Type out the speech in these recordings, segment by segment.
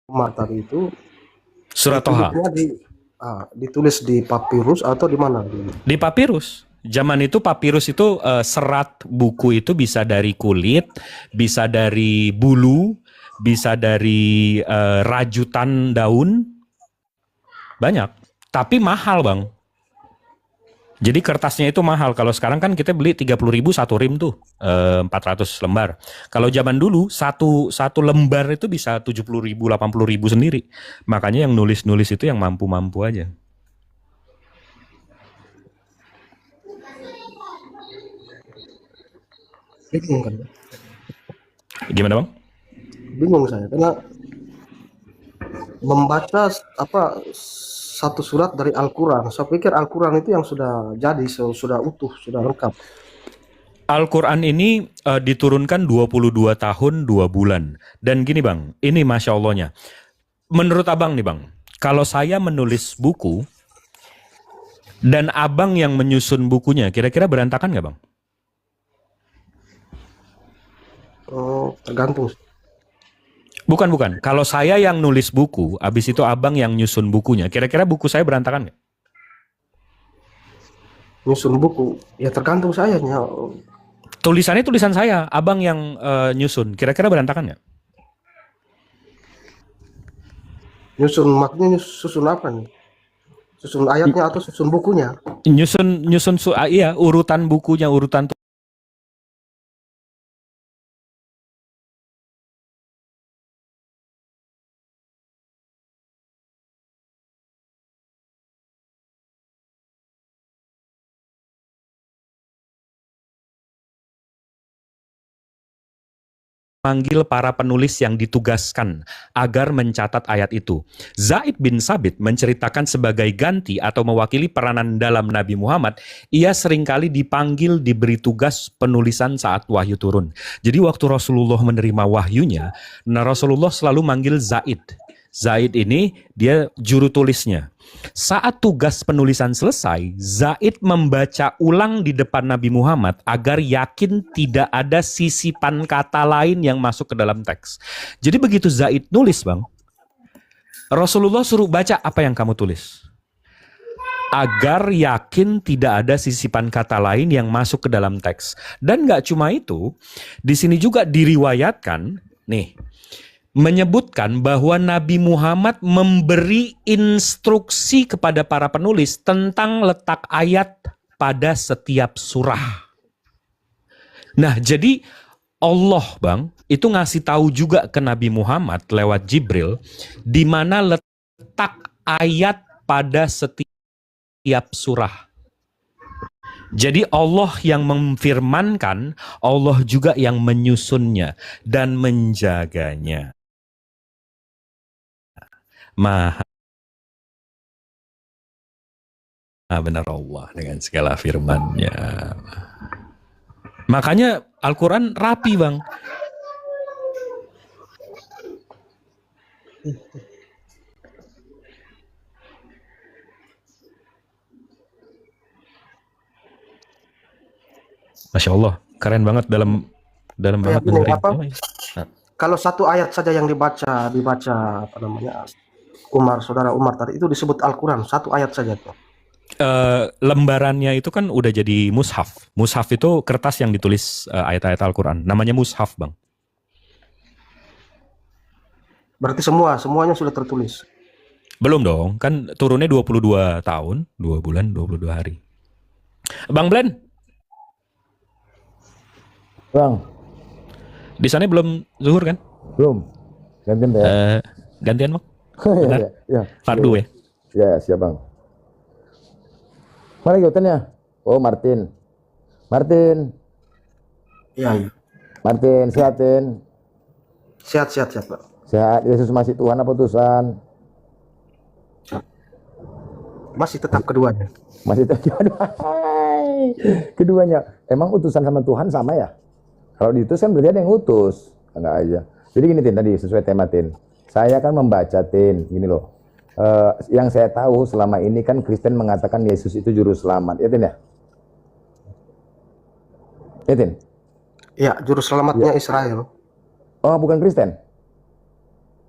Umar tadi itu Surat Toha. ditulisnya ditulis di papirus atau di mana? Di papirus. Zaman itu papirus itu serat buku itu bisa dari kulit, bisa dari bulu, bisa dari rajutan daun, banyak. Tapi mahal, Bang. Jadi kertasnya itu mahal. Kalau sekarang kan kita beli 30.000 satu rim tuh, 400 lembar. Kalau zaman dulu satu lembar itu bisa 70.000, 80.000 sendiri. Makanya yang nulis-nulis itu yang mampu-mampu aja. Bingung kan? Gimana, Bang? Bingung saya karena membaca satu surat dari Al-Quran. Saya pikir Al-Quran itu yang sudah jadi, sudah utuh, sudah lengkap. Al-Quran ini diturunkan 22 tahun 2 bulan. Dan gini, Bang, ini Masya Allahnya. Menurut Abang nih, Bang, kalau saya menulis buku dan Abang yang menyusun bukunya, kira-kira berantakan nggak, Bang? Oh, tergantung. Bukan. Kalau saya yang nulis buku, abis itu Abang yang nyusun bukunya, kira-kira buku saya berantakan nggak? Nyusun buku, ya tergantung saya. Tulisannya tulisan saya, Abang yang nyusun, kira-kira berantakan nggak? Nyusun maknanya susun apa nih? Susun ayatnya atau susun bukunya? Nyusun iya, urutan bukunya, urutan manggil para penulis yang ditugaskan agar mencatat ayat itu. Zaid bin Sabit menceritakan sebagai ganti atau mewakili peranan dalam Nabi Muhammad, ia seringkali dipanggil diberi tugas penulisan saat wahyu turun. Jadi waktu Rasulullah menerima wahyunya, Rasulullah selalu manggil Zaid. Zaid ini dia juru tulisnya. Saat tugas penulisan selesai, Zaid membaca ulang di depan Nabi Muhammad agar yakin tidak ada sisipan kata lain yang masuk ke dalam teks. Jadi begitu Zaid nulis, Bang, Rasulullah suruh baca apa yang kamu tulis, agar yakin tidak ada sisipan kata lain yang masuk ke dalam teks. Dan gak cuma itu, di sini juga diriwayatkan, nih, menyebutkan bahwa Nabi Muhammad memberi instruksi kepada para penulis tentang letak ayat pada setiap surah. Nah, jadi Allah, Bang, itu ngasih tahu juga ke Nabi Muhammad lewat Jibril di mana letak ayat pada setiap surah. Jadi Allah yang memfirmankan, Allah juga yang menyusunnya dan menjaganya. Maha benar Allah dengan segala firman-Nya. Makanya Al-Quran rapi, Bang. Masya Allah, keren banget dalam banget benerin. Kalau satu ayat saja yang dibaca apa namanya, saudara Umar tadi itu disebut Al-Quran, satu ayat saja tuh. Lembarannya itu kan udah jadi mushaf. Mushaf itu kertas yang ditulis ayat-ayat Al-Quran. Namanya mushaf, Bang. Berarti semuanya sudah tertulis? Belum dong, kan turunnya 22 tahun, 2 bulan, 22 hari. Bang Blen. Bang. Di sana belum zuhur kan? Belum. Gantian ya? Gantian, Bang? Benar? Ya. Fardu ya? Ya, siap, Bang. Mana ikutannya? Oh, Martin. Iya. Martin, sehatin. Sehat, Pak. Sehat. Yesus masih Tuhan apa utusan? Masih tetap keduanya. Masih tetap keduanya. Emang utusan sama Tuhan sama ya? Kalau diutus kan berarti ada yang utus. Enggak aja. Jadi gini, Tin, tadi sesuai tema, Tin. Saya kan membaca, Tin, gini loh. Yang saya tahu selama ini kan Kristen mengatakan Yesus itu juru selamat, ya, Tin ya? Ya, Tin? Ya, juru selamatnya ya. Israel. Oh, bukan Kristen?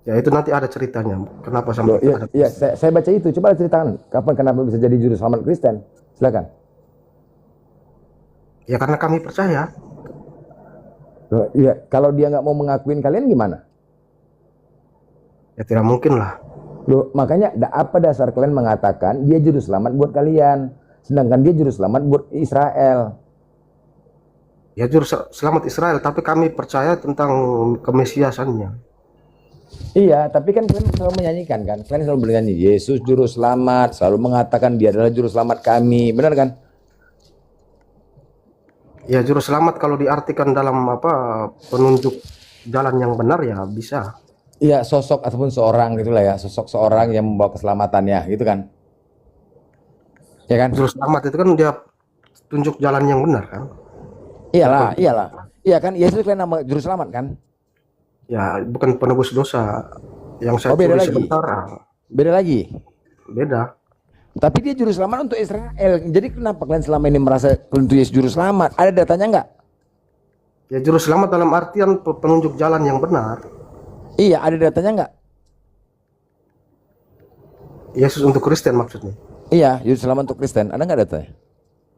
Ya itu nanti ada ceritanya. Kenapa Loh, sampai iya, ada? iya, saya baca itu. Coba ceritakan kapan kenapa bisa jadi juru selamat Kristen. Silakan. Ya karena kami percaya. Loh, iya, kalau dia nggak mau mengakuin kalian gimana? Ya tidak mungkin lah. Loh, makanya apa dasar kalian mengatakan dia juru selamat buat kalian, sedangkan dia juru selamat buat Israel? Ya juru selamat Israel, tapi kami percaya tentang kemesiasannya. Iya, tapi kan kalian selalu menyanyikan kan? Kalian selalu bernyanyi, Yesus juru selamat, selalu mengatakan dia adalah juru selamat kami, benar kan? Ya juru selamat kalau diartikan dalam penunjuk jalan yang benar ya bisa. Iya, sosok ataupun seorang gitulah ya, sosok seorang yang membawa keselamatannya, gitu kan? Ya kan? Juru selamat itu kan dia tunjuk jalan yang benar kan. Iyalah, iyalah. Iya kan, Yesus kan nama juru selamat kan? Ya bukan penebus dosa. Yang saya beda tulis lagi. sebentar. Beda lagi. Beda. Tapi dia juru selamat untuk Israel. Jadi kenapa kalian selama ini merasa untuk Yesus juru selamat? Ada datanya nggak? Ya juru selamat dalam artian penunjuk jalan yang benar. Iya, ada datanya nggak? Yesus untuk Kristen maksudnya. Iya, juru selamat untuk Kristen. Ada nggak datanya?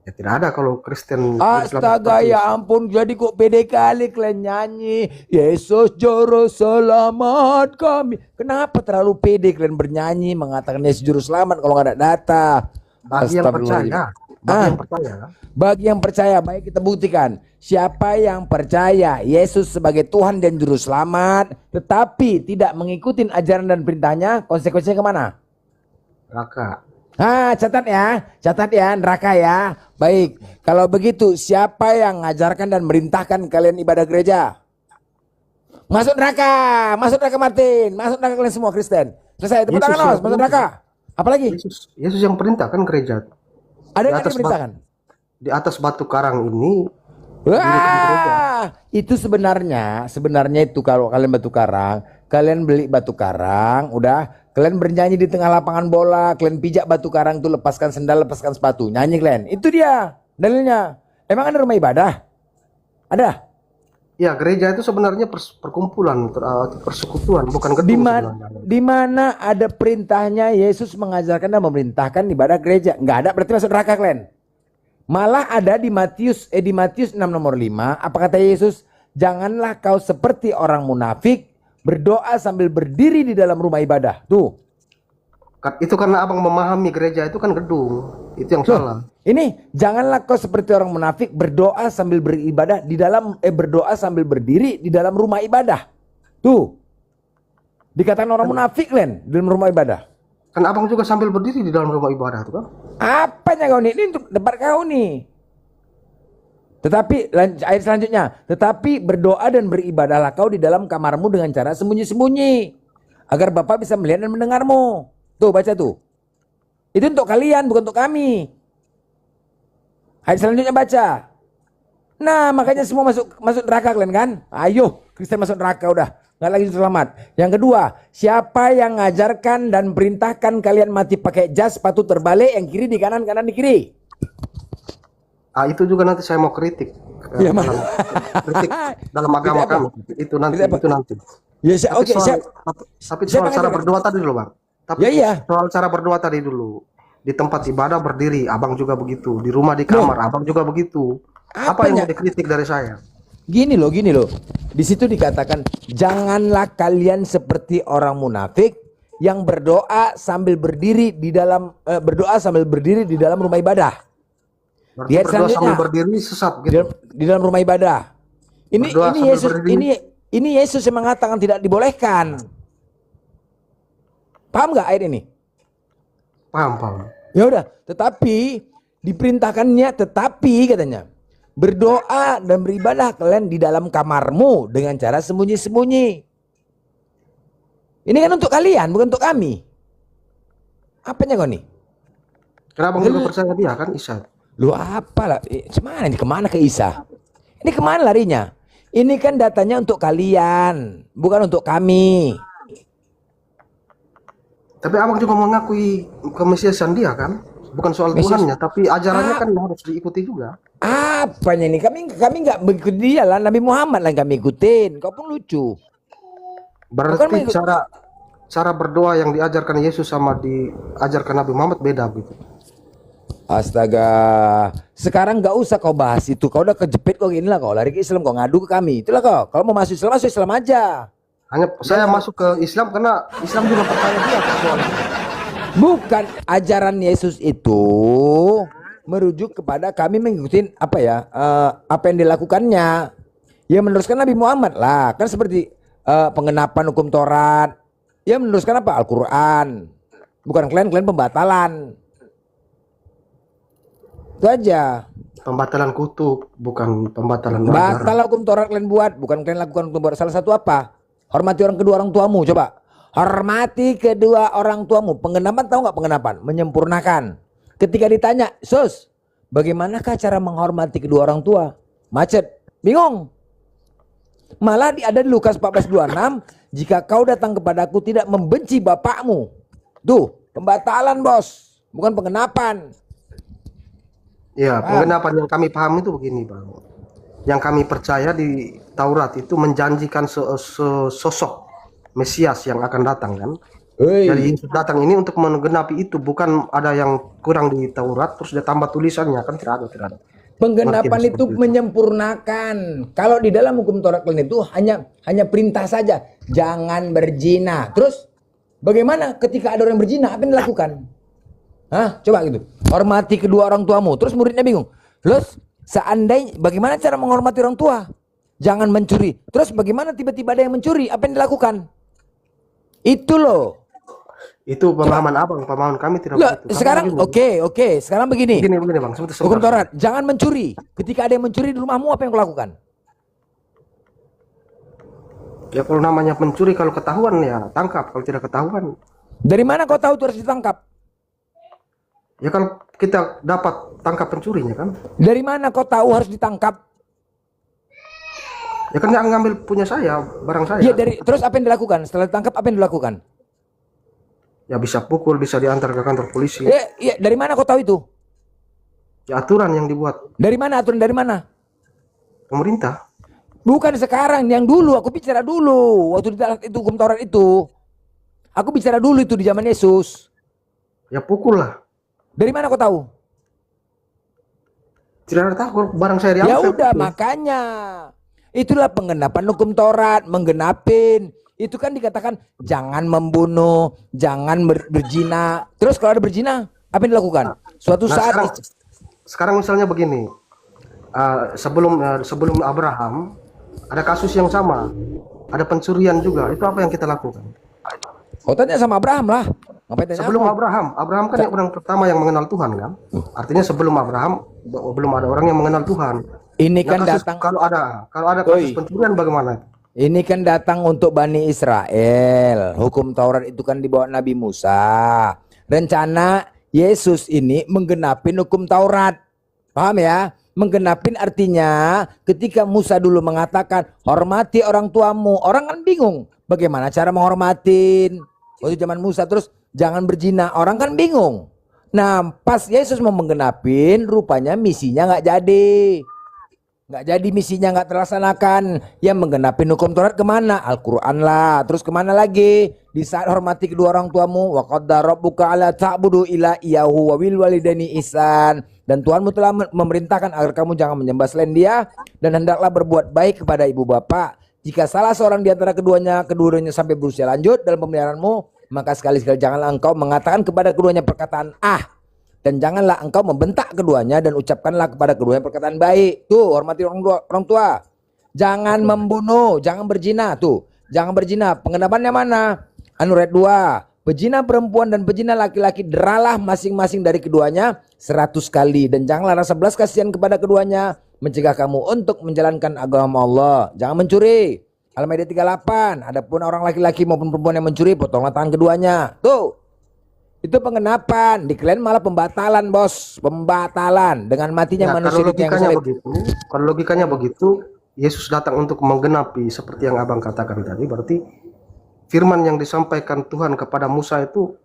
Ya tidak ada kalau Kristen. Astaga, ya ampun, jadi kok pede kali kalian nyanyi Yesus juru selamat kami. Kenapa terlalu pede kalian bernyanyi mengatakan Yesus juru selamat kalau nggak ada data? Bagi yang percaya. Bagi yang percaya. Bagi yang percaya, baik kita buktikan. Siapa yang percaya Yesus sebagai Tuhan dan juru selamat, tetapi tidak mengikuti ajaran dan perintahnya, konsekuensinya kemana? Neraka. Catat ya, neraka ya. Baik, kalau begitu siapa yang mengajarkan dan merintahkan kalian ibadah gereja? Masuk neraka Martin, masuk neraka kalian semua Kristen. Selesai, tepuk tangan los, masuk neraka. Apalagi? Yesus yang perintahkan gereja. Ada yang diperintahkan? Di atas batu karang ini. Wah, itu sebenarnya itu kalau kalian batu karang, kalian beli batu karang, udah kalian bernyanyi di tengah lapangan bola, kalian pijak batu karang tuh, lepaskan sendal, lepaskan sepatu, nyanyi kalian. Itu dia dalilnya. Emang ada rumah ibadah? Ada? Ya, gereja itu sebenarnya perkumpulan, persekutuan, bukan gedung. Di mana ada perintahnya Yesus mengajarkan dan memerintahkan ibadah gereja? Nggak ada, berarti masuk neraka kalian. Malah ada di Matius 6 nomor 5, apa kata Yesus? Janganlah kau seperti orang munafik, berdoa sambil berdiri di dalam rumah ibadah. Tuh. Itu karena abang memahami gereja itu kan gedung. Itu yang salah. Ini janganlah kau seperti orang munafik, berdoa sambil beribadah di dalam berdoa sambil berdiri di dalam rumah ibadah. Tuh. Dikatakan orang munafik Len di dalam rumah ibadah. Kan abang juga sambil berdiri di dalam rumah ibadah tuh kan? Apanya kau nih? Ini untuk debat kau nih. Tetapi ayat selanjutnya, tetapi berdoa dan beribadahlah kau di dalam kamarmu dengan cara sembunyi-sembunyi, agar Bapa bisa melihat dan mendengarmu. Tuh baca tuh. Itu untuk kalian, bukan untuk kami. Ayat selanjutnya baca. Nah, makanya semua masuk neraka kalian kan? Ayo, Kristen masuk neraka udah. Nggak lagi selamat. Yang kedua, siapa yang ngajarkan dan perintahkan kalian mati pakai jas, sepatu terbalik, yang kiri di kanan, kanan di kiri? Itu juga nanti saya mau kritik. Ya, kritik dalam agama kami. Itu nanti. Ya, oke, siap. Tapi soal cara berdoa tadi dulu, Bang. Tapi ya. soal cara berdoa tadi dulu. Di tempat ibadah berdiri, abang juga begitu. Di rumah, di kamar, abang juga begitu. Apa yang mau dikritik dari saya? Gini loh. Di situ dikatakan, janganlah kalian seperti orang munafik yang berdoa sambil berdiri di dalam rumah ibadah. Berarti berdoa sambil berdiri sesat gitu. Di dalam rumah ibadah. Ini Yesus yang mengatakan tidak dibolehkan. Paham nggak ayat ini? Paham. Ya udah, tetapi diperintahkannya, katanya, berdoa dan beribadah kalian di dalam kamarmu dengan cara sembunyi-sembunyi. Ini kan untuk kalian, bukan untuk kami. Apanya kau nih? Kenapa juga percaya dia kan Isa? Lu apalah? Kemana ke Isa? Ini kemana larinya? Ini kan datanya untuk kalian, bukan untuk kami. Tapi abang juga mengakui kemesiasan dia kan? Bukan soal Tuhannya, tapi ajarannya kan harus diikuti juga. Apanya ini? Kami nggak mengikuti dia lah, Nabi Muhammad lah yang kami ikutin. Kau pun lucu. Bukan Berarti mengikut. cara berdoa yang diajarkan Yesus sama diajarkan Nabi Muhammad beda gitu. Astaga, sekarang nggak usah kau bahas itu. Kau udah kejepit kok, inilah kau lari ke Islam, kau ngadu ke kami. Itulah kau. Kalau mau masuk Islam aja. Hanya saya masuk ke Islam karena Islam juga percaya dia soal itu. Bukan ajaran Yesus itu merujuk kepada kami mengikuti apa ya, apa yang dilakukannya. Ya meneruskan Nabi Muhammad lah. Kan seperti pengenapan hukum Taurat. Ya meneruskan apa? Al-Quran. Bukan kalian pembatalan. Itu aja. Pembatalan kutub, bukan pembatalan ajaran. Batal hukum Taurat kalian buat, bukan kalian lakukan hukum Taurat. Salah satu apa? Hormati kedua orang tuamu. Coba. Hormati kedua orang tuamu. Penggenapan, tahu nggak penggenapan? Menyempurnakan. Ketika ditanya, Sus, bagaimanakah cara menghormati kedua orang tua? Macet. Bingung. Malah ada di Lukas 14:26, jika kau datang kepadaku tidak membenci bapakmu. Tuh, pembatalan bos, bukan pengenapan. Ya, penggenapan yang kami paham itu begini, Bang. Yang kami percaya di Taurat itu menjanjikan sosok Mesias yang akan datang kan. Jadi Yesus datang ini untuk menggenapi itu, bukan ada yang kurang di Taurat terus dia tambah tulisannya, kan tidak ada. Penggenapan Pengertian itu seperti itu. menyempurnakan. Kalau di dalam hukum Taurat kalian itu hanya perintah saja, jangan berzina. Terus bagaimana ketika ada orang berzina, apa yang dilakukan? Hah? Coba gitu. Hormati kedua orang tuamu. Terus muridnya bingung. Terus seandainya bagaimana cara menghormati orang tua? Jangan mencuri. Terus bagaimana tiba-tiba ada yang mencuri? Apa yang dilakukan? Itu loh. Itu pemahaman Abang, pemahaman kami tidak Loh, begitu. sekarang oke. Sekarang begini. Begini Bang, sebentar. Hukum Taurat, jangan mencuri. Ketika ada yang mencuri di rumahmu, apa yang kau lakukan? Ya kalau namanya pencuri, kalau ketahuan ya tangkap, kalau tidak ketahuan Dari mana kau tahu itu harus ditangkap? ya kalau kita dapat tangkap pencurinya kan. Dari mana kau tahu harus ditangkap? Ya kan nggak ngambil punya saya, barang saya. Ya terus apa yang dilakukan? Setelah ditangkap apa yang dilakukan? Ya bisa pukul, bisa diantar ke kantor polisi. Ya, dari mana kau tahu itu? Ya aturan yang dibuat Dari mana aturan dari mana? pemerintah. Bukan sekarang, yang dulu. Aku bicara dulu. Waktu itu hukum Taurat itu. Aku bicara dulu itu di zaman Yesus. Ya pukul lah. Dari mana kau tahu? Tidak ada tahu kalau barang saya diambil. Ya saya udah, pukul. makanya. Itulah penggenapan hukum Taurat, menggenapin. Itu kan dikatakan jangan membunuh, jangan berzina. Terus kalau ada berzina, apa yang dilakukan? Suatu Nah, saat sekarang misalnya begini. Sebelum Abraham ada kasus yang sama. Ada pencurian juga. Itu apa yang kita lakukan? kau tanya sama Abraham lah. Ngapain tanya Sebelum aku? Abraham kan yang orang pertama yang mengenal Tuhan kan. Artinya sebelum Abraham belum ada orang yang mengenal Tuhan. Ini Ya, kan kasus- datang. kalau ada kasus pencurian bagaimana? Ini kan datang untuk Bani Israel. Hukum Taurat itu kan dibawa Nabi Musa. Rencana Yesus ini menggenapin hukum Taurat. Paham ya? Menggenapin artinya ketika Musa dulu mengatakan hormati orang tuamu. Orang kan bingung. Bagaimana cara menghormatin? Waktu zaman Musa terus jangan berzina. Orang kan bingung. Nah pas Yesus mau menggenapin rupanya misinya nggak jadi. Nggak jadi, misinya nggak terlaksanakan. Yang menggenapin hukum Taurat kemana? Al-Quran lah. Terus kemana lagi? Di saat hormati kedua orang tuamu. Wa qaddara rabbuka alla ta'budu illa iyyahu wa bil walidaini ihsan. Dan Tuhanmu telah memerintahkan agar kamu jangan menyembah selain Dia dan hendaklah berbuat baik kepada ibu bapak. Jika salah seorang di antara keduanya sampai berusia lanjut dalam pemeliharaanmu, maka sekali-sekali janganlah engkau mengatakan kepada keduanya perkataan dan janganlah engkau membentak keduanya dan ucapkanlah kepada keduanya perkataan baik. Tuh, hormati orang tua. Jangan membunuh, jangan berzina. Tuh, jangan berzina. Pengenapannya mana? Ayat 2. Pezina perempuan dan pezina laki-laki deralah masing-masing dari keduanya 100 kali. Dan janganlah rasa belas kasihan kepada keduanya, mencegah kamu untuk menjalankan agama Allah. Jangan mencuri. Al-Maidah 38. Adapun orang laki-laki maupun perempuan yang mencuri, potonglah tangan keduanya. Tuh. Itu pengenapan. Di kalian malah pembatalan, bos. Pembatalan dengan matinya manusia Kalau itu yang logikanya salib. begitu, kalau logikanya begitu, Yesus datang untuk menggenapi seperti yang Abang katakan tadi. Berarti firman yang disampaikan Tuhan kepada Musa itu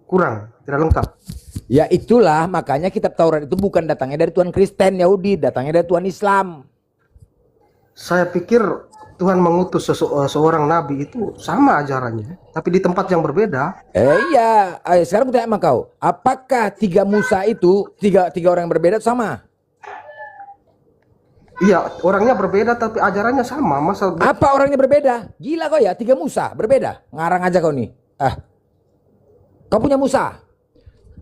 kurang, tidak lengkap. Ya itulah makanya kitab Taurat itu bukan datangnya dari Tuhan Kristen Yahudi, datangnya dari Tuhan Islam. Saya pikir Tuhan mengutus seorang nabi itu sama ajarannya, tapi di tempat yang berbeda. Iya, sekarang aku tanya sama kau, apakah tiga Musa itu tiga orang yang berbeda sama? Iya, orangnya berbeda tapi ajarannya sama. Masa Apa orangnya berbeda? Gila kau ya, tiga Musa berbeda. Ngarang aja kau nih. Kau punya Musa.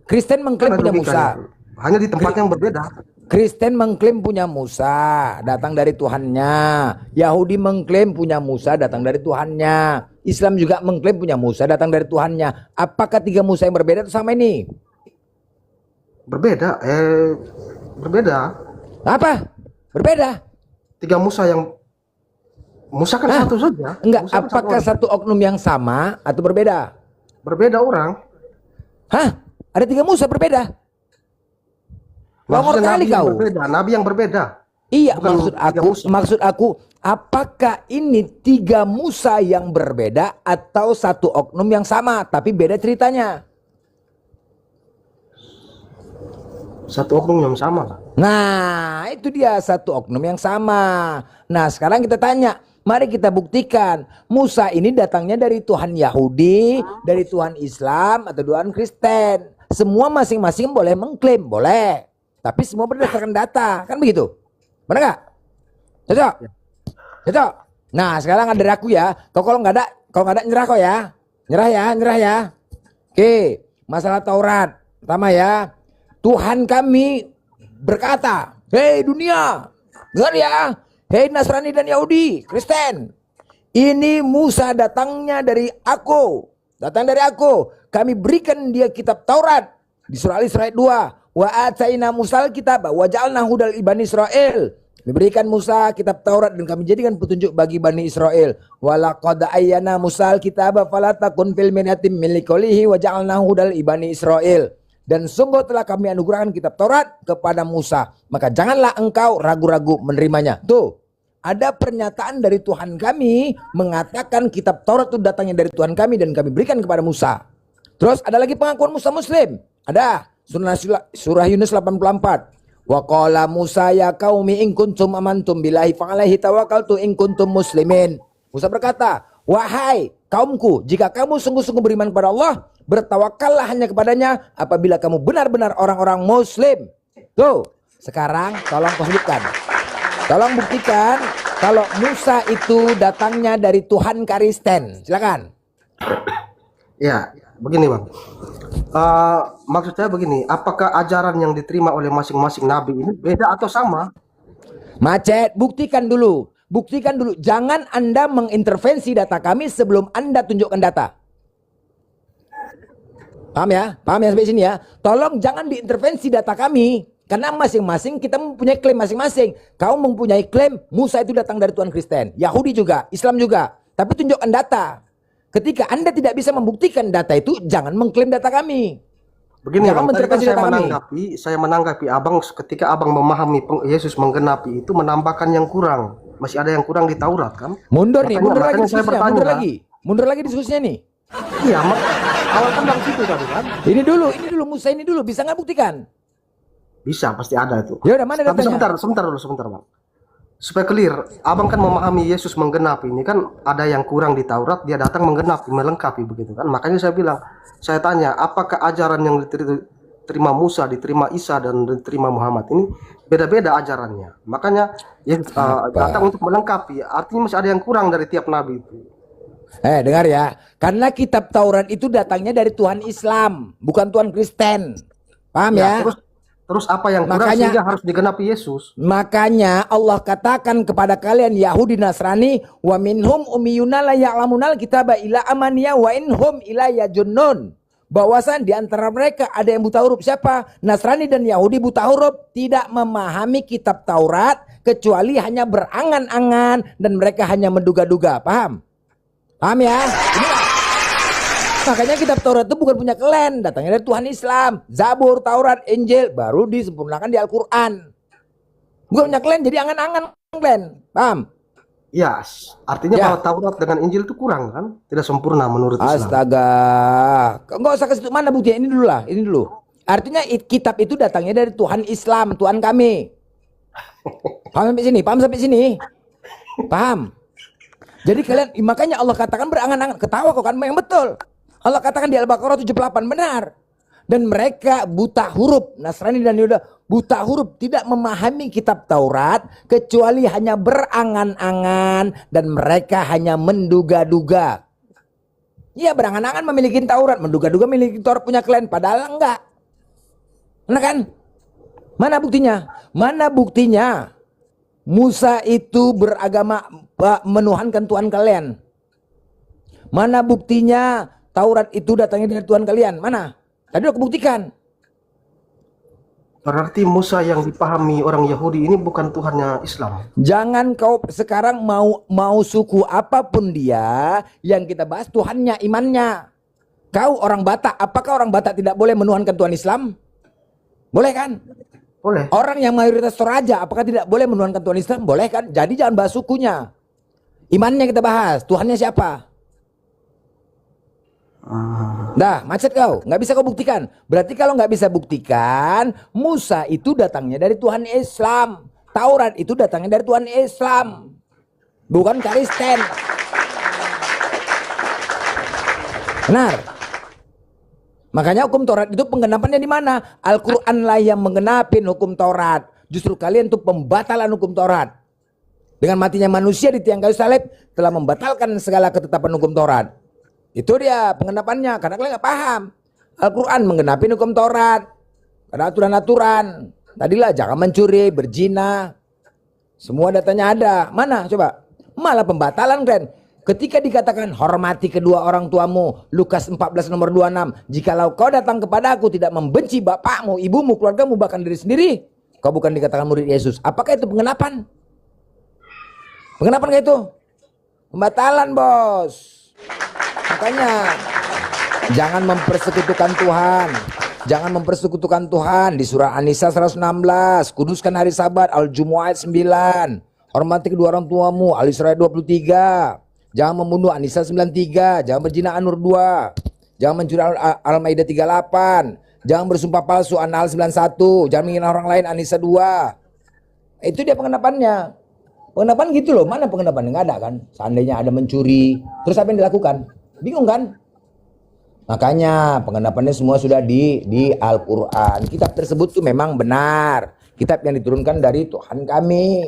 Kristen mengklaim punya Musa. hanya di tempat yang berbeda. Kristen mengklaim punya Musa, datang dari Tuhannya. Yahudi mengklaim punya Musa, datang dari Tuhannya. Islam juga mengklaim punya Musa, datang dari Tuhannya. Apakah tiga Musa yang berbeda atau sama ini? Berbeda, berbeda. Apa? Berbeda. Tiga Musa yang Musa kan satu saja. Enggak, Musa kan apakah satu oknum yang sama atau berbeda? Berbeda orang. Hah? Ada tiga Musa berbeda? Ngomong Maksudnya kali nabi yang kau. berbeda, nabi yang berbeda. Iya, Bukan tiga Musa. maksud aku, apakah ini tiga Musa yang berbeda atau satu oknum yang sama tapi beda ceritanya? Satu oknum yang sama lah. Nah, itu dia satu oknum yang sama. Nah, sekarang kita tanya, mari kita buktikan Musa ini datangnya dari Tuhan Yahudi, dari Tuhan Islam atau Tuhan Kristen. Semua masing-masing boleh mengklaim, boleh. Tapi semua berdasarkan data, kan begitu? Benar nggak? Cocok? Cocok? Nah, sekarang ada dari aku ya. Kau kalau nggak ada nyerah kau ya. Nyerah ya. Oke, masalah Taurat. Pertama ya. Tuhan kami berkata, hei dunia, dengar ya. Hei Nasrani dan Yahudi, Kristen. Ini Musa datangnya dari aku. Datang dari aku. Kami berikan dia kitab Taurat. Di surah Al-Isra 2. Wa ataina Musal kitab wa ja'alnahu hudal ibani Israel. Diberikan Musa kitab Taurat dan kami jadikan petunjuk bagi Bani Israel. Wa laqad ayyana Musal kitab fala takun fil miryatin min liqaulihi wa ja'alnahu hudal ibani Israel. Dan sungguh telah kami anugerahkan kitab Taurat kepada Musa, maka janganlah engkau ragu-ragu menerimanya. Tuh, ada pernyataan dari Tuhan kami mengatakan kitab Taurat itu datangnya dari Tuhan kami dan kami berikan kepada Musa. Terus ada lagi pengakuan Musa Muslim. Ada surah Yunus 84. Wa qala Musa ya qaumi in kuntum amantum billahi fa alaihi tawakkaltu in kuntum muslimin. Musa berkata, wahai kaumku, jika kamu sungguh-sungguh beriman kepada Allah, bertawakallah hanya kepadanya apabila kamu benar-benar orang-orang muslim. Tuh, sekarang tolong sebutkan. Tolong buktikan kalau Musa itu datangnya dari Tuhan Kristen. Silakan. Ya, begini Bang. Maksud saya begini, apakah ajaran yang diterima oleh masing-masing nabi ini beda atau sama? Macet, buktikan dulu. Buktikan dulu. Jangan Anda mengintervensi data kami sebelum Anda tunjukkan data. Paham ya? Paham ya sampai sini ya? Tolong jangan diintervensi data kami. Karena masing-masing kita mempunyai klaim masing-masing. Kau mempunyai klaim Musa itu datang dari Tuhan Kristen. Yahudi juga, Islam juga. Tapi tunjukkan data. Ketika Anda tidak bisa membuktikan data itu, jangan mengklaim data kami. Begini Jangan Bang, tadi kan mentervensi data kami. saya menanggapi Abang ketika Abang memahami Yesus menggenapi itu menambahkan yang kurang. Masih ada yang kurang di Taurat kan? Mundur nih, mundur lagi saya diskusinya, bertanya. mundur lagi diskusinya nih. Iya, awal kan dari situ tadi kan? Ini dulu Musa ini dulu, bisa nggak buktikan? Bisa, pasti ada itu. Ya udah, mana Tapi datanya? sebentar Bang. Supaya clear, Abang kan memahami Yesus menggenapi ini kan ada yang kurang di Taurat, dia datang menggenapi, melengkapi begitu kan. Makanya saya bilang, saya tanya, apakah ajaran yang diterima Musa, diterima Isa dan diterima Muhammad ini beda-beda ajarannya. Makanya datang untuk melengkapi, artinya masih ada yang kurang dari tiap nabi itu. Dengar ya, karena kitab Taurat itu datangnya dari Tuhan Islam, bukan Tuhan Kristen. Paham ya? Terus apa yang kurang sehingga harus digenapi Yesus? Makanya Allah katakan kepada kalian Yahudi Nasrani, wa minhum ummiyuna la ya'lamunal kitaba illa amaniya wa inhum ila yajunnun. Bahwasan di antara mereka ada yang buta huruf. Siapa? Nasrani dan Yahudi buta huruf, tidak memahami kitab Taurat kecuali hanya berangan-angan dan mereka hanya menduga-duga. Paham? Paham ya? Makanya kitab Taurat itu bukan punya kalian, datangnya dari Tuhan Islam. Zabur, Taurat, Injil baru disempurnakan di Al-Quran. Bukan punya kalian, jadi angan-angan kalian. Paham? Ya, artinya bahwa Taurat dengan Injil itu kurang kan? Tidak sempurna menurut Islam. Astaga. Enggak usah ke situ, mana buktinya? Ini dulu lah, ini dulu. Artinya kitab itu datangnya dari Tuhan Islam, Tuhan kami. Paham sampai sini? Paham sampai sini? Paham? Jadi kalian, makanya Allah katakan berangan-angan. Ketawa kok kan, yang betul. Allah katakan di Al-Baqarah 78, benar. Dan mereka buta huruf, Nasrani dan Yahudi buta huruf, tidak memahami kitab Taurat, kecuali hanya berangan-angan, dan mereka hanya menduga-duga. Iya, berangan-angan memiliki Taurat, menduga-duga memiliki Taurat punya kalian, padahal enggak. Nah kan? Mana buktinya? Mana buktinya? Musa itu beragama menuhankan Tuhan kalian. Mana buktinya Taurat itu datangnya dari Tuhan kalian? Mana? Tadi udah kebuktikan. Berarti Musa yang dipahami orang Yahudi ini bukan Tuhannya Islam. Jangan kau sekarang mau suku apapun dia, yang kita bahas Tuhannya, imannya. Kau orang Batak, apakah orang Batak tidak boleh menuhankan Tuhan Islam? Boleh kan? Boleh. Orang yang mayoritas Toraja, apakah tidak boleh menuhankan Tuhan Islam? Boleh kan? Jadi jangan bahas sukunya. Imannya kita bahas. Tuhannya siapa? Dah, macet kau. Nggak bisa kau buktikan. Berarti kalau nggak bisa buktikan, Musa itu datangnya dari Tuhan Islam. Taurat itu datangnya dari Tuhan Islam. Bukan Kristen. Benar. Makanya hukum Taurat itu penggenapannya di mana? Al-Quran lah yang menggenapin hukum Taurat. Justru kalian itu pembatalan hukum Taurat. Dengan matinya manusia di tiang kayu salib telah membatalkan segala ketetapan hukum Taurat. Itu dia penggenapannya, karena kalian nggak paham. Al-Quran menggenapin hukum Taurat. Ada aturan-aturan. Tadilah jangan mencuri, berzina. Semua datanya ada. Mana coba? Malah pembatalan kalian. Ketika dikatakan hormati kedua orang tuamu, Lukas 14 nomor 26, jikalau kau datang kepada aku tidak membenci bapakmu, ibumu, keluargamu, bahkan diri sendiri, kau bukan dikatakan murid Yesus. Apakah itu penggenapan? Penggenapan kayak itu? Pembatalan, bos. Makanya jangan mempersekutukan Tuhan. Jangan mempersekutukan Tuhan. Di surah An-Nisa 116, kuduskan hari Sabat, Al-Jumu'ah 9. Hormati kedua orang tuamu, Al-Isra 23. Jangan membunuh, An-Nisa 93. Jangan berzina, An-Nur 2. Jangan mencuri, Al-Maidah 38. Jangan bersumpah palsu, An-Nahl 91. Jangan menghina orang lain, An-Nisa 2. Itu dia pengenapannya. Pengenapan gitu loh. Mana pengenapan? Nggak ada kan? Seandainya ada mencuri, terus apa yang dilakukan? Bingung kan? Makanya pengenapannya semua sudah di Al-Quran. Kitab tersebut tuh memang benar. Kitab yang diturunkan dari Tuhan kami.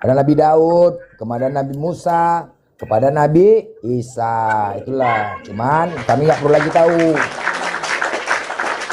Ada Nabi Daud, kepada Nabi Musa, kepada Nabi Isa. Itulah. Cuman kami nggak perlu lagi tahu.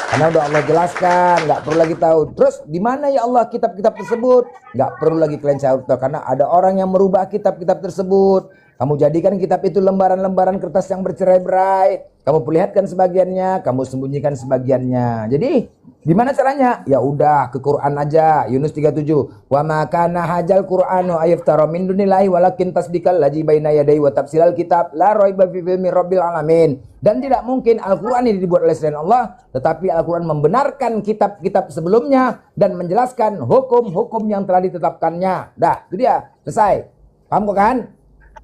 Karena udah Allah jelaskan, nggak perlu lagi tahu. Terus di mana ya Allah kitab-kitab tersebut? Nggak perlu lagi kalian cari tahu, karena ada orang yang merubah kitab-kitab tersebut. Kamu jadikan kitab itu lembaran-lembaran kertas yang bercerai-berai. Kamu perlihatkan sebagiannya, kamu sembunyikan sebagiannya. Jadi, gimana caranya? Ya udah, ke Quran aja. Yunus 37. Wa ma kana hajal Qur'anu ayyaftara min dunillahi walakin tasdikal ladzi baina yadayhi wa tafsilal kitab la raiba fihi min rabbil alamin. Dan tidak mungkin Al-Quran ini dibuat oleh selain Allah, tetapi Al-Quran membenarkan kitab-kitab sebelumnya dan menjelaskan hukum-hukum yang telah ditetapkannya. Dah, itu dia. Selesai. Paham kok kan?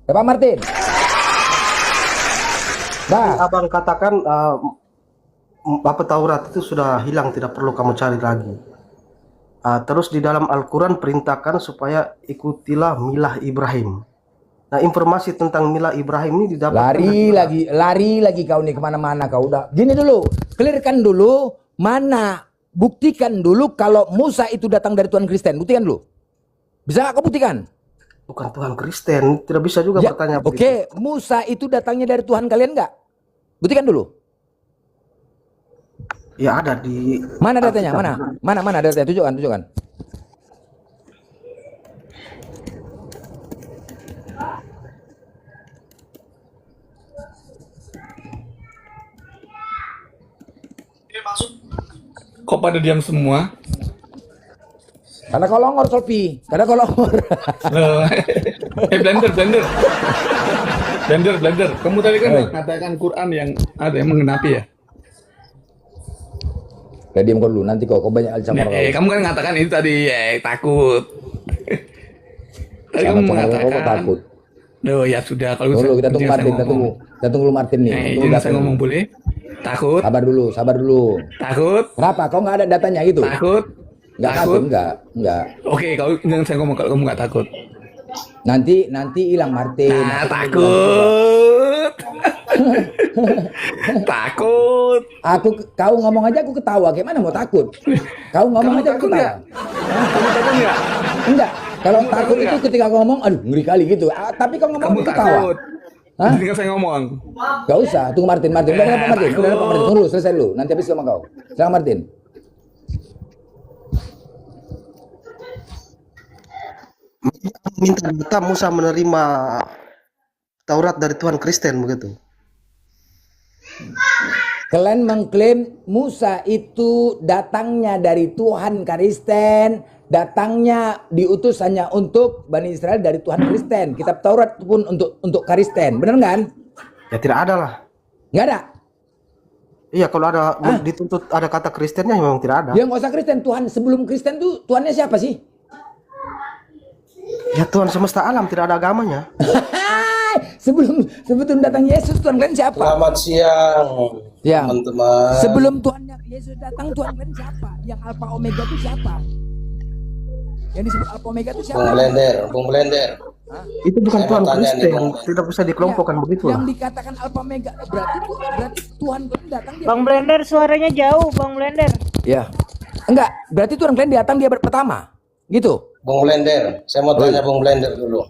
Ya Pak Martin. Nah, Abang katakan apa Taurat itu sudah hilang, tidak perlu kamu cari lagi. Terus di dalam Al-Quran perintahkan supaya ikutilah milah Ibrahim. Nah, informasi tentang milah Ibrahim ini didapatkan lari lagi kau nih kemana-mana kau. Udah gini dulu, clearkan dulu, mana, buktikan dulu kalau Musa itu datang dari Tuhan Kristen. Buktikan dulu. Bisa nggak kau buktikan? bukan Tuhan Kristen, tidak bisa juga Ya, bertanya begitu. Oke, Musa itu datangnya dari Tuhan kalian nggak? Buktikan dulu. Ya ada di Mana datanya? Mana datanya? Tunjukkan. Kok pada diam semua? Karena kau longor, Solpi. Karena kau longor. Loh. Blender. Kamu tadi kan mengatakan Quran yang ada yang menggenapi ya? Ya diam kau dulu. Nanti kau banyak alcamar. Kamu kan mengatakan itu tadi takut. Tadi kamu mengatakan. Kau takut. Loh ya sudah kalau Tunggu, kita tunggu Martin. Kita tunggu Martin nih. Izin saya ngomong boleh? Takut. Sabar dulu. Takut. Kenapa? Kau nggak ada datanya gitu? Takut. Nggak takut, enggak. Oke, kau jangan saya ngomong kalau kamu nggak takut. Nanti hilang Martin. Nah, takut. Takut. Kau ngomong aja aku ketawa. Gimana mau takut? Kau ngomong Kamu aja aku takut nggak? ketawa. Kamu takut nggak? Enggak. Kalau Kamu takut takut itu nggak? ketika kau ngomong, aduh ngeri kali gitu. Tapi kau ngomong Kamu aku ketawa. takut. Hah? Ketika saya ngomong. Gak usah. Tunggu Martin. Udah ada Pak Martin. Udah ada Pak Martin. Tunggu dulu. Selesai dulu. Nanti habis sama kau. Silakan Martin. Minta kita Musa menerima Taurat dari Tuhan Kristen begitu. Kalian mengklaim Musa itu datangnya dari Tuhan Kristen, datangnya diutus hanya untuk Bani Israel dari Tuhan Kristen. Kitab Taurat pun untuk Kristen, benar kan? Ya tidak ada lah. Nggak ada. Iya, kalau ada dituntut ada kata Kristennya memang tidak ada. Dia nggak usah Kristen. Tuhan sebelum Kristen tuh Tuhannya siapa sih? Ya Tuhan semesta alam, tidak ada agamanya. sebelum datang Yesus Tuhan kalian siapa? Selamat siang, Ya. teman-teman. Sebelum Tuhan Yesus datang Tuhan kalian siapa? Yang Alpha Omega itu siapa? Yang disebut Alpha Omega itu siapa? Bung Blender. Itu bukan Saya Tuhan mau tanya nih, Kristen, Bang. tidak bisa dikelompokkan begitu Yang lah. dikatakan Alpha Omega berarti Tuhan kalian datang dia. Bang Blender suaranya jauh, Bang Blender. Ya. Enggak, berarti Tuhan kalian datang di abad pertama. Gitu. Bung Blender, saya mau tanya Bung Blender dulu.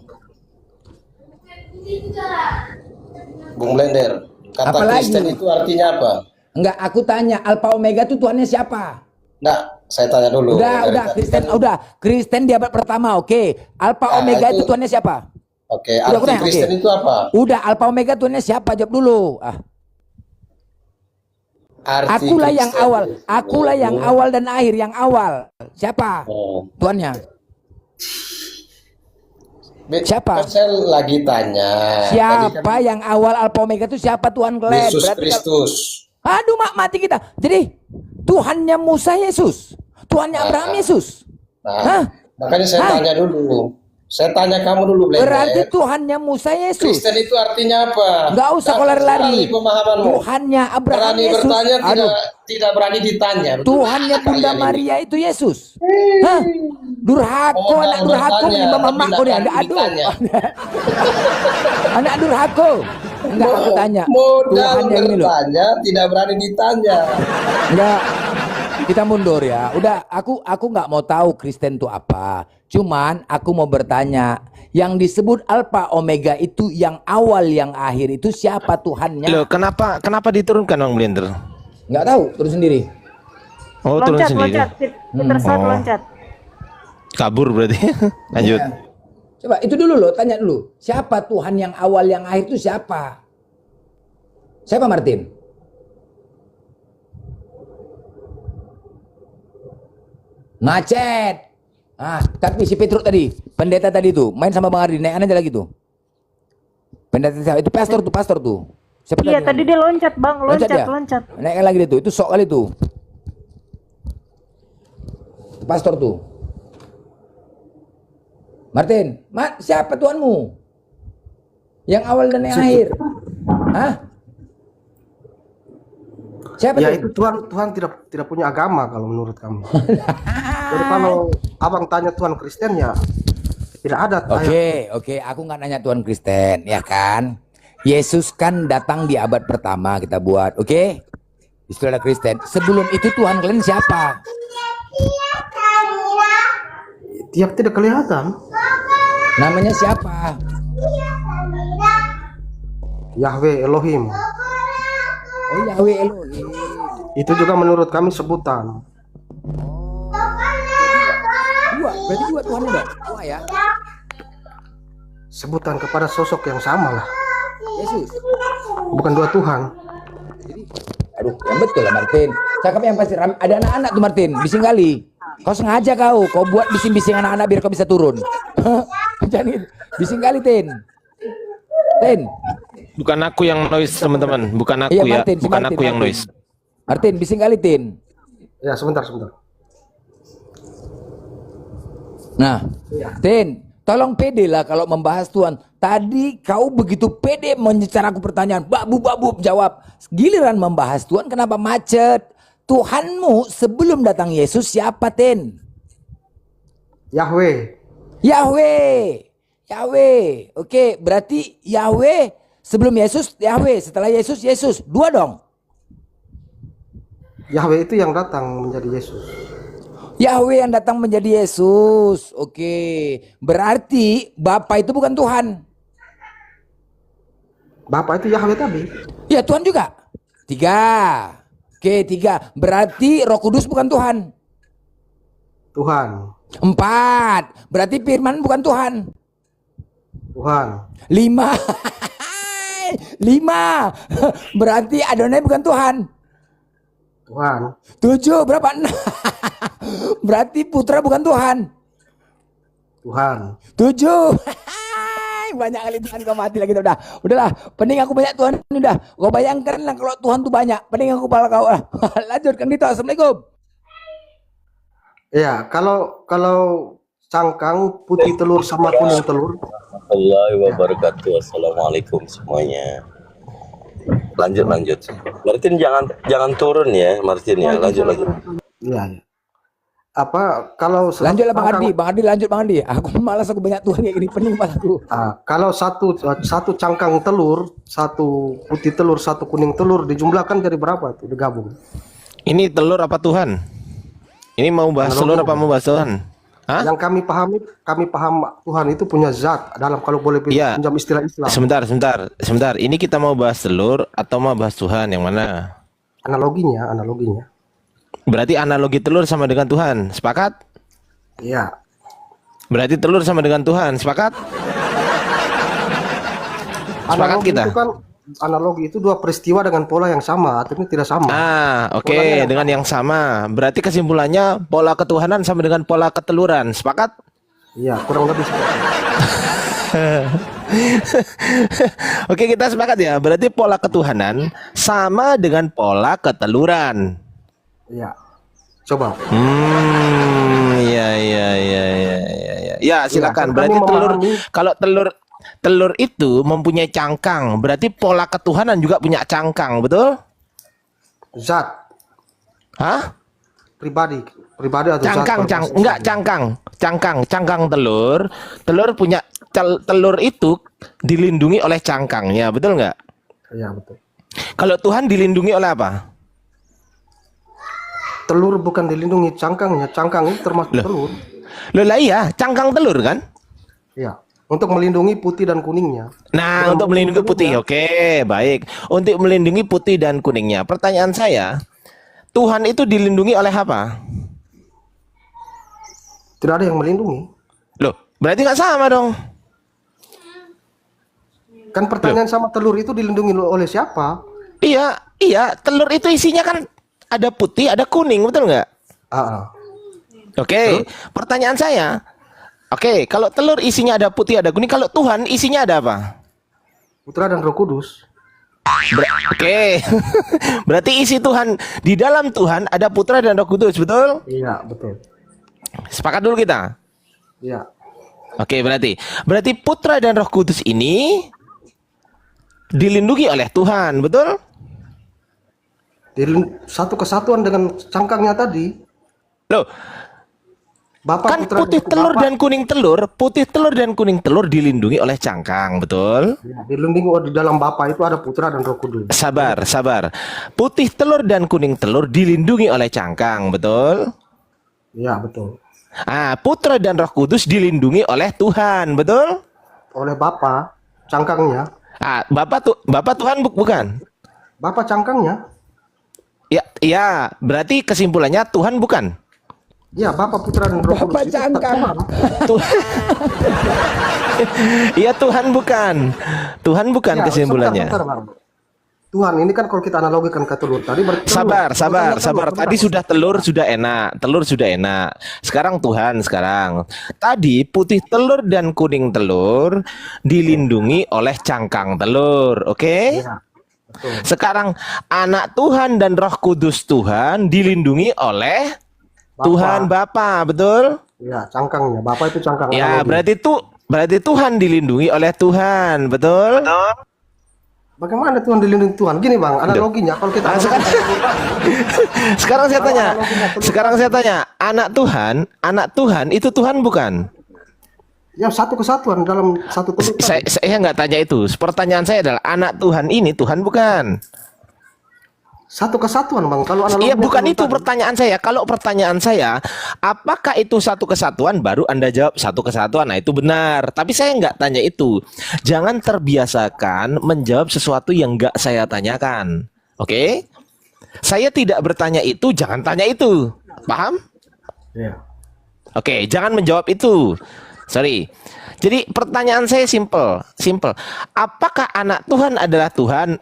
Bung Blender, kata Apalagi? Kristen itu artinya apa? Enggak, aku tanya Alpha Omega itu Tuhannya siapa? Nah, saya tanya dulu. Udah, Dari tadi Kristen, kan- udah. Kristen di abad pertama, oke. Alpha Ah, Omega itu itu- Tuhannya siapa? Oke, Udah, arti udah, Kristen oke. itu apa? Udah, Alpha Omega Tuhannya siapa? Jawab dulu. Arti Akulah yang Kristen awal. itu- Akulah yang awal dan akhir. Yang awal. Siapa? Oh. Tuhannya. Siapa? Kan saya lagi tanya. Tadi Siapa kan yang awal Alpha Omega itu siapa Tuhan kalian? Yesus Berarti Kristus. aduh mati kita. Jadi Tuhannya Musa Yesus, Tuhannya Abraham Yesus. Hah? Nah, makanya saya Hah? tanya dulu. Saya tanya kamu dulu, Blender. Berarti Tuhannya Musa Yesus. Kristen itu artinya apa? Enggak usah kau Dapat lari-lari. sekali pemahamanmu. Tuhannya Abraham Berani Yesus. bertanya, Aduh, tidak berani ditanya. Tuhannya Bagaimana Bunda kalian ini? Maria itu Yesus. Hah? Durhako, Modal anak durhako bertanya, menyembah tapi mamaku tidak nih. berani Aduh. ditanya. Anak durhako. Enggak aku tanya. Modal Tuhannya ini loh. bertanya, tidak berani ditanya. Enggak. Kita mundur ya. Udah, aku nggak mau tahu Kristen itu apa. Cuman aku mau bertanya, yang disebut Alpha Omega itu yang awal yang akhir itu siapa Tuhannya? Loh, kenapa diturunkan Bang Blender? Nggak tahu, terus sendiri. Oh, turun Loncat, sendiri. loncat. Peter Saat Oh. loncat. Kabur berarti. Lanjut. Ya. Coba itu dulu loh, tanya dulu. Siapa Tuhan yang awal yang akhir itu siapa? Siapa Martin? Macet. Tapi si Petrus tadi, pendeta tadi tuh, main sama Bang Ardi, naik aja lagi tuh. Pendeta itu pastor tuh. Siapa Iya, tadi dia loncat, Bang. Loncat, ya? loncat. Naikkan lagi dia tuh, itu sok kali tuh. Pastor tuh. Martin, siapa Tuhanmu? Yang awal dan yang akhir. Hah? Siapa Ya tuh? itu Tuhan tidak punya agama kalau menurut kamu. Jadi kalau abang tanya Tuhan Kristen ya tidak ada. Oke, aku nggak nanya Tuhan Kristen, ya kan? Yesus kan datang di abad pertama kita buat, oke? Itu ada Kristen. Sebelum itu Tuhan kalian siapa? Tiap tidak kelihatan. Namanya siapa? Yahweh Elohim. Oh, Yahweh Elohim. Itu juga menurut kami sebutan. Berarti dua Tuhannya dong? Dua ya? Sebutan kepada sosok yang sama lah. Yesus. Bukan dua Tuhan. Jadi, aduh, yang betul lah Martin. Cakap yang pasti ada anak-anak tuh Martin, bising kali. Kau sengaja kau buat bising-bising anak-anak biar kau bisa turun. Jangan gitu. Bising kali Tin. Bukan aku yang noise, teman-teman. Bukan aku Iya, ya. Martin, si Bukan Martin, aku yang Martin. noise. Martin, bising kali Tin. Ya sebentar. Nah, Tin, tolong pede lah kalau membahas Tuhan. Tadi kau begitu pede menyecar aku pertanyaan, babu jawab. Giliran membahas Tuhan kenapa macet? Tuhanmu sebelum datang Yesus siapa Tin? Yahweh. Yahweh. Yahweh. Oke, berarti Yahweh sebelum Yesus Yahweh, setelah Yesus Yesus. Dua dong. Yahweh itu yang datang menjadi Yesus. Yahweh yang datang menjadi Yesus. Oke, berarti Bapa itu bukan Tuhan. Bapa itu Yahweh tadi. Ya, Tuhan juga. 3. Oke, 3. Berarti Roh Kudus bukan Tuhan. Tuhan. 4. Berarti Firman bukan Tuhan. Tuhan. 5. 5. Berarti Adonai bukan Tuhan. Tuhan. 7. Berapa? 6. Berarti Putra bukan Tuhan. Tuhan. 7. Banyak kali Tuhan kau mati lagi. Udahlah, pening aku banyak Tuhan ini udah. Kau bayangkan lah kalau Tuhan tuh banyak, pening aku kepala kau lah. Lanjutkan gitu. Assalamualaikum. Ya, kalau cangkang putih telur sama kuning telur. Warahmatullahi wabarakatuh. Assalamualaikum semuanya. Lanjut. Martin jangan turun ya, Martin ya. Lanjut. Iya. Apa kalau Lanjutlah Bang Ardi, lanjut Bang Ardi. Aku malas, aku banyak Tuhan kayak gini, pening kepalaku. kalau satu cangkang telur, satu putih telur, satu kuning telur dijumlahkan jadi berapa tuh digabung? Ini telur apa Tuhan? Ini mau bahas telur apa mau bahas Tuhan? Hah? Yang kami paham Tuhan itu punya zat dalam, kalau boleh Iya. pinjam istilah Islam. Sebentar. Ini kita mau bahas telur atau mau bahas Tuhan? Yang mana? Analoginya. Berarti analogi telur sama dengan Tuhan. Sepakat? Iya. Berarti telur sama dengan Tuhan. Sepakat? Sepakat kita? Analogi itu dua peristiwa dengan pola yang sama, artinya tidak sama. Oke, dengan yang sama. Berarti kesimpulannya pola ketuhanan sama dengan pola keteluran. Sepakat? Iya, kurang lebih seperti itu. Oke, kita sepakat ya. Berarti pola ketuhanan sama dengan pola keteluran. Iya. Coba. Iya. Ya, silakan. Berarti kalau telur itu mempunyai cangkang, berarti pola ketuhanan juga punya cangkang, betul? Zat. Hah? Pribadi atau cangkang telur punya telur itu dilindungi oleh cangkangnya, betul nggak? Iya, betul. Kalau Tuhan dilindungi oleh apa? Telur bukan dilindungi cangkangnya, cangkang itu termasuk telur. Loh lah iya, cangkang telur kan? Iya, untuk melindungi putih dan kuningnya. Nah, untuk melindungi putih, oke, baik. Untuk melindungi putih dan kuningnya. Pertanyaan saya, Tuhan itu dilindungi oleh apa? Tidak ada yang melindungi. Loh, berarti nggak sama dong. Kan pertanyaan sama telur itu dilindungi oleh siapa? Iya, telur itu isinya kan ada putih, ada kuning, betul nggak? Oke, pertanyaan saya, oke, kalau telur isinya ada putih, ada kuning, kalau Tuhan isinya ada apa? Putra dan Roh Kudus. Oke, berarti isi Tuhan, di dalam Tuhan ada Putra dan Roh Kudus, betul? Iya, betul. Sepakat dulu kita? Iya. Oke, berarti Putra dan Roh Kudus ini dilindungi oleh Tuhan, betul? Satu kesatuan dengan cangkangnya tadi. Loh, Bapak, kan Putra, putih telur dan kuning telur dilindungi oleh cangkang, betul? Ya, dilindungi di dalam Bapa itu ada Putra dan Roh Kudus. Sabar. Putih telur dan kuning telur dilindungi oleh cangkang, betul? Iya, betul. Putra dan Roh Kudus dilindungi oleh Tuhan, betul? Oleh Bapa, cangkangnya. Bapak Tuhan bukan? Bapa cangkangnya. Ya, berarti kesimpulannya Tuhan bukan? Ya, Bapa, Putra dan Roh Kudus. Bapak cangkang. Iya, Tuhan bukan. Tuhan bukan Ya, kesimpulannya. sebentar, Bang. Tuhan ini kan kalau kita analogikan ke telur tadi Sabar. Tadi sudah telur sudah enak. Sekarang Tuhan Tadi putih telur dan kuning telur dilindungi oleh cangkang telur, oke? Ya, betul. Sekarang anak Tuhan dan Roh Kudus Tuhan dilindungi oleh Tuhan Bapa, betul? Ya, cangkangnya. Bapa itu cangkang. Ya, analogi. berarti Tuhan dilindungi oleh Tuhan, betul? Bagaimana Tuhan dilindungi Tuhan? Gini, Bang, analoginya kalau kita Sekarang saya tanya, anak Tuhan itu Tuhan bukan? Ya, satu kesatuan dalam satu telur. Saya nggak tanya itu. Pertanyaan saya adalah anak Tuhan ini Tuhan bukan? Satu kesatuan, Bang. Kalau Iya, analoginya bukan telur itu tadi. pertanyaan saya. Kalau pertanyaan saya, apakah itu satu kesatuan? Baru Anda jawab satu kesatuan. Nah, itu benar. Tapi saya nggak tanya itu. Jangan terbiasakan menjawab sesuatu yang nggak saya tanyakan. Oke? Saya tidak bertanya itu, jangan tanya itu. Paham? Iya. Oke, jangan menjawab itu. Sorry. Jadi pertanyaan saya simple. Apakah anak Tuhan adalah Tuhan?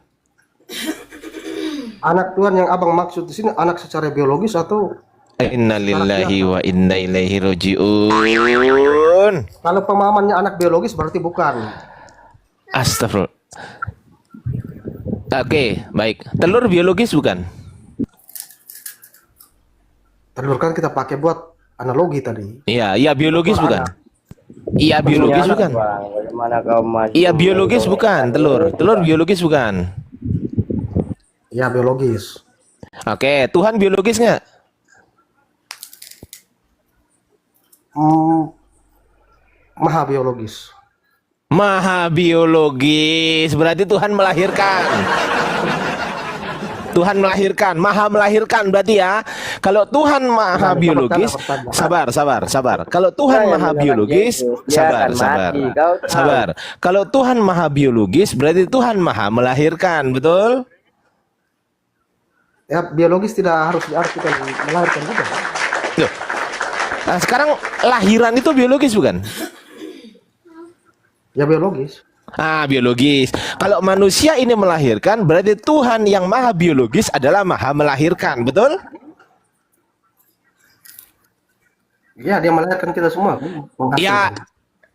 Anak Tuhan yang abang maksud di sini anak secara biologis atau Innalillahi wa inna ilaihi rajiun. kalau pemahamannya anak biologis berarti bukan. Astagfirullah. Oke, baik. Telur biologis bukan? Telur kan kita pakai buat analogi tadi. Iya biologis bukan? Iya biologis bukan? Bagaimana kau masih Iya biologis bukan telur. Telur biologis bukan? Ya, biologis. Oke, Tuhan biologis nggak? Maha biologis. Maha biologis. Berarti Tuhan melahirkan. Tuhan melahirkan, maha melahirkan berarti ya. Kalau Tuhan maha biologis, sabar. Kalau Tuhan maha biologis, sabar. Kalau Tuhan maha biologis, berarti Tuhan maha melahirkan, betul? Ya, biologis tidak harus diartikan melahirkan juga. Loh. Nah, sekarang lahiran itu biologis bukan? Ya, biologis. Ah, biologis. Kalau manusia ini melahirkan, berarti Tuhan yang maha biologis adalah maha melahirkan, betul? Ya, dia melahirkan kita semua.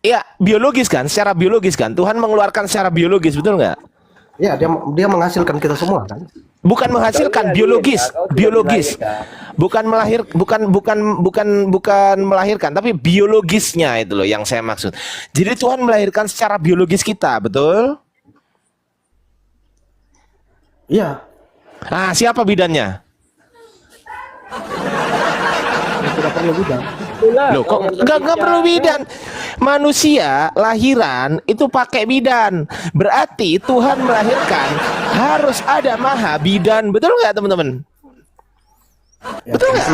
Ya, biologis kan, secara biologis kan. Tuhan mengeluarkan secara biologis, betul nggak? Ya, dia menghasilkan kita semua kan. Bukan menghasilkan, biologis. Bukan melahirkan, tapi biologisnya itu loh yang saya maksud. Jadi Tuhan melahirkan secara biologis kita, betul? Iya. Ah, siapa bidannya? Tidak perlu bidan. Loh, kok nggak perlu bidan? Manusia lahiran itu pakai bidan. Berarti Tuhan melahirkan harus ada maha bidan. Betul nggak teman-teman? Betul nggak?